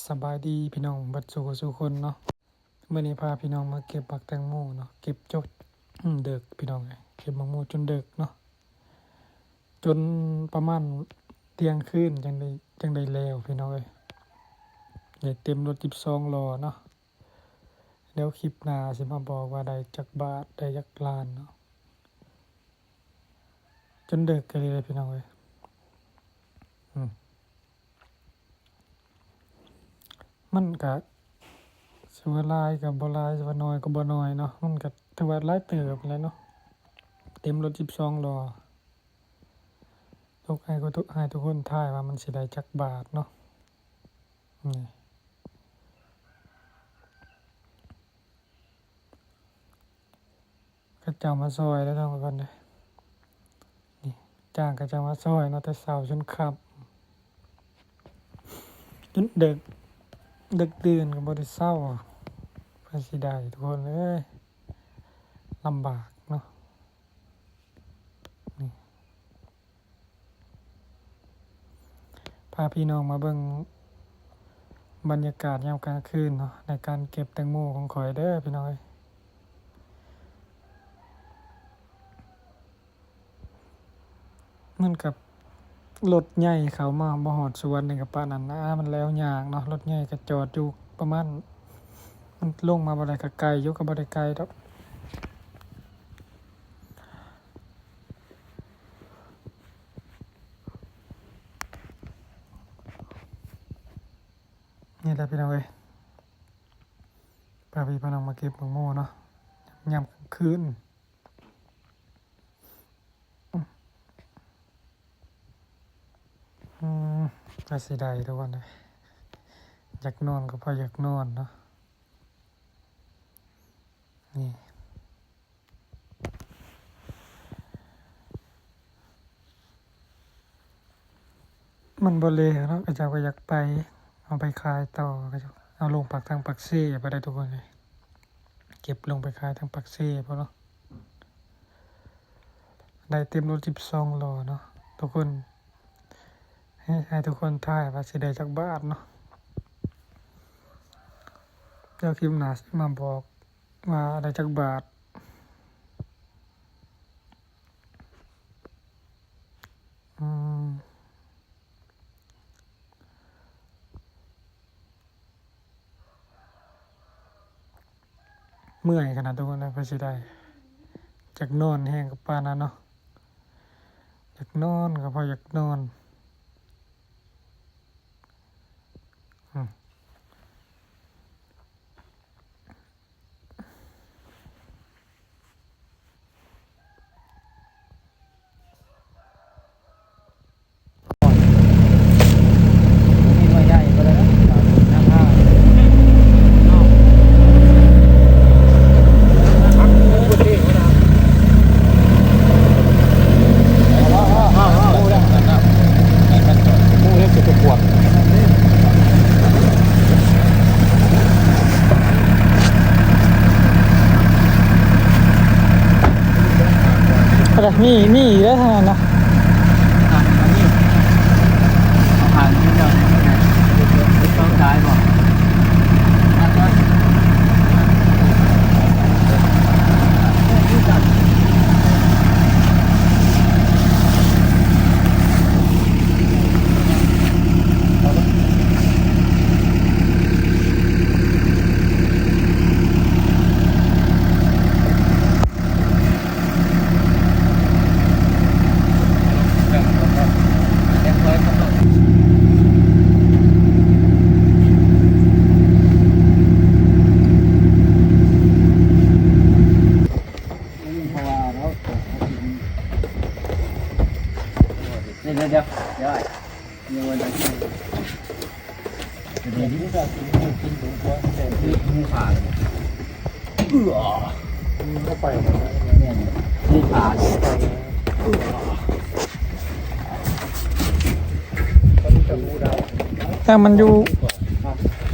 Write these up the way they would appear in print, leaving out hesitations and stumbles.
สบายดีพี่น้องบัดสู่คนเนาะเมื่อนี้พาพี่น้องมาเก็บบักแตงโมเนาะเก็บจดเด็กพี่น้องเก็บมะม่วงจนเด็กเนาะจนประมาณเที่ยงคืนจังได้แล้วพี่น้องได้เต็มรถ12ล้อเนาะแล้วคลิปหน้าสิมาบอกว่าได้จักบาทได้จักล้านเนาะจนเด็กกันเลยพี่น้องมันก็สิว่าหลายก็บ่หลายสิว่าน้อยก็บ่น้อยเนาะมันก็ถือว่าหลายเติบแล้วเนาะเต็มรถ12ล้อให้ทุกคนทายว่ามันสิได้จักบาทเนาะนี่ก็เจ้ามาซอยแล้วทั้งคนเลยนี่จ้างก็เจ้ามาซอยเนาะแต่เช้าจนค่ำจนดึกดื่นก็บ่ได้เช้าเพื่อสิได้ทุกคนลำบากเนาะนี่พาพี่น้องมาเบิ่งบรรยากาศยามกลางคืนเนาะในการเก็บแตงโมของข่อยเด้อพี่น้องมันกับรถใหญ่เข้ามาบ่ฮอดสวนนี่ก็ปานนั้นนะมันแล้วยากเนาะรถใหญ่ก็จอดอยู่ประมาณมันลงมาบ่ได้ก็ไกลอยู่ก็บ่ได้ไกลดอกนี่แหละพี่น้องพาพี่น้องมาเก็บแตงโมเนาะยามกลางคืนก็สิได้ทุกวันเลยอยากนอนก็พออยากนอนเนาะนี่มันบ่เลยเนาะก็เจ้าก็อยากไปเอาไปขายต่อก็จะเอาลงปักทางปักเซ่ไปได้ทุกคนเลยเก็บลงไปขายทางปักเซ่พอเนาะได้เต็มรถ12ล้อเนาะทุกคนให้ทุกคนทายว่าสิได้จักบาทเนาะเดี๋ยวคลิปหน้าสิมาบอกว่าได้จักบาทเมื่อยขนาดทุกคนเลยเพื่อสิได้จากนอนแห้งกับปานนั้นเนาะอยากนอนก็พออยากนอนมีได้ขนาดนะผ่านที่เราต้องได้บ่เดี๋ยวมีวันนั้นเดี๋ยวนี้ก็กินถุงตัวแต่ที่มือขาดก็ไปเนี่ยมือขาดแต่มันอยู่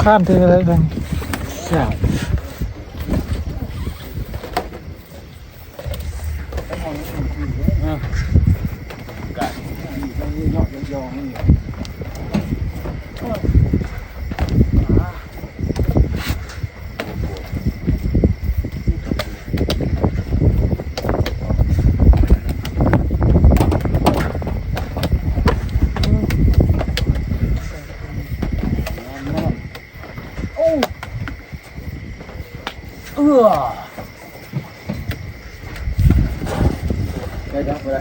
ข้ามเธออะไรกันใช่ย ได้